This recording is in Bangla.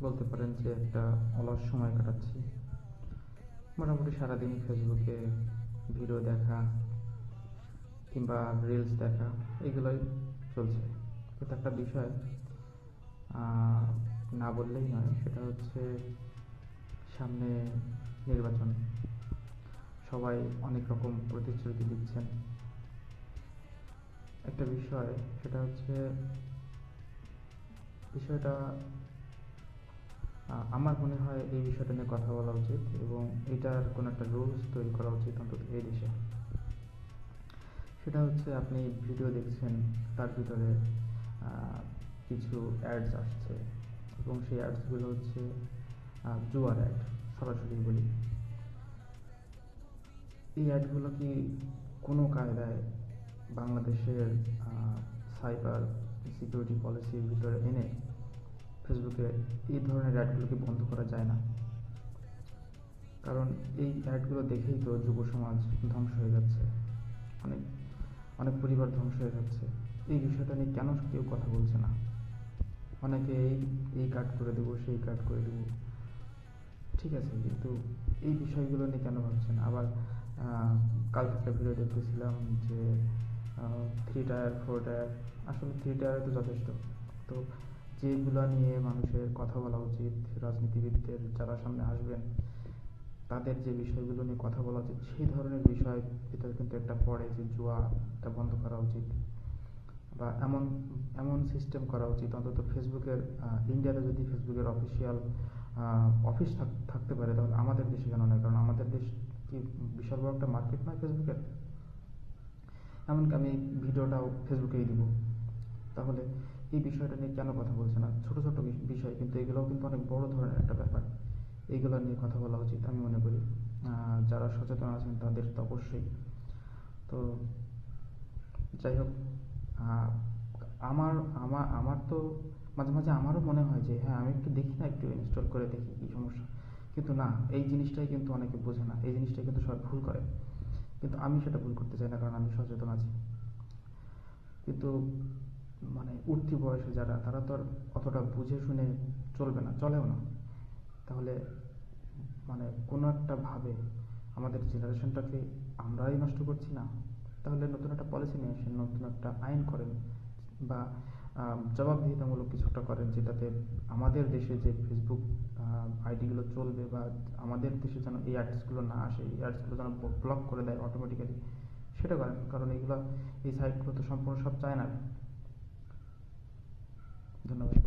বলতে পারেন যে একটা অলস সময় কাটাচ্ছি। মোটামুটি সারাদিনই ফেসবুকে ভিডিও দেখা কিংবা রিলস দেখা এগুলোই চলছে। কিন্তু একটা বিষয় না বললেই নয়, সেটা হচ্ছে সামনে নির্বাচন। সবাই অনেক রকম প্রতিশ্রুতি দিচ্ছেন। একটা বিষয়, সেটা হচ্ছে বিষয়টা আমার মনে হয় এই বিষয়টা নিয়ে কথা বলা উচিত এবং এটার কোনো একটা রুলস তৈরি করা উচিত অন্তত এই দেশে। সেটা হচ্ছে আপনি ভিডিও দেখছেন, তার ভিতরে কিছু অ্যাডস আসছে এবং সেই অ্যাডসগুলো হচ্ছে জুয়ার অ্যাড। সরাসরি বলি, এই অ্যাডগুলো কি কোনো কায়দায় বাংলাদেশের সাইবার সিকিউরিটি পলিসির ভিতরে এনে ফেসবুকে এই ধরনের অ্যাডগুলোকে বন্ধ করা যায় না? কারণ এই অ্যাডগুলো দেখেই তো যুব সমাজ ধ্বংস হয়ে যাচ্ছে, অনেক অনেক পরিবার ধ্বংস হয়ে যাচ্ছে। এই বিষয়টা নিয়ে কেন কেউ কথা বলছে না? অনেকে এই কাট করে দেবো, সেই কাট করে দেবো, ঠিক আছে, কিন্তু এই বিষয়গুলো নিয়ে কেন ভাবছেন? আবার কাল একটা ভিডিও দেখতেছিলাম যে 3 টায়ার 4 টায়ার, আসলে 3 টায়ারে তো যথেষ্ট। তো যেগুলো নিয়ে মানুষের কথা বলা উচিত, রাজনীতিবিদদের যারা সামনে আসবেন তাদের যে বিষয়গুলো নিয়ে কথা বলা উচিত, সেই ধরনের বিষয় ভিতরে কিন্তু একটা পড়ে যে জুয়াটা বন্ধ করা উচিত, বা এমন এমন সিস্টেম করা উচিত অন্তত ফেসবুকের ইন্ডিয়াতে যদি ফেসবুকের অফিসিয়াল অফিস থাকতে পারে, তাহলে আমাদের দেশে কেন নয়? কারণ আমাদের দেশ কি বিশাল বড় একটা মার্কেট নয় ফেসবুকের? এমনকি আমি ভিডিওটাও ফেসবুকেই দিব। তাহলে এই বিষয়টা নিয়ে কেন কথা বলছে না? ছোট ছোট বিষয়, কিন্তু এগুলোও কিন্তু অনেক বড় ধরনের একটা ব্যাপার। এইগুলো নিয়ে কথা বলা উচিত আমি মনে করি। যারা সচেতন আছেন তাদের তো অবশ্যই। তো যাই হোক, আমার আমার আমার তো মাঝে মাঝে আমারও মনে হয় যে হ্যাঁ, আমি একটু দেখি না, একটু ইনস্টল করে দেখি কী সমস্যা। কিন্তু না, এই জিনিসটাই কিন্তু অনেকে বোঝে না, এই জিনিসটাই কিন্তু সবাই ভুল করে। কিন্তু আমি সেটা ভুল করতে চাই না, কারণ আমি সচেতন আছি। কিন্তু মানে উঠতি বয়সে যারা, তারা তো আর অতটা বুঝে শুনে চলবে না, চলেও না। তাহলে মানে কোনো একটা ভাবে আমাদের জেনারেশনটাকে আমরাই নষ্ট করছি না? তাহলে নতুন একটা পলিসি নিয়ে আসেন, নতুন একটা আইন করেন, বা জবাবদিহিতামূলক কিছু একটা করেন, যেটাতে আমাদের দেশে যে ফেসবুক আইডিগুলো চলবে, বা আমাদের দেশে যেন এই অ্যাডসগুলো না আসে, এই অ্যাডসগুলো যেন ব্লক করে দেয় অটোমেটিক্যালি, সেটা করেন। কারণ এইগুলো, এই সাইটগুলো তো সম্পূর্ণ সব চায় না। ধন্যবাদ।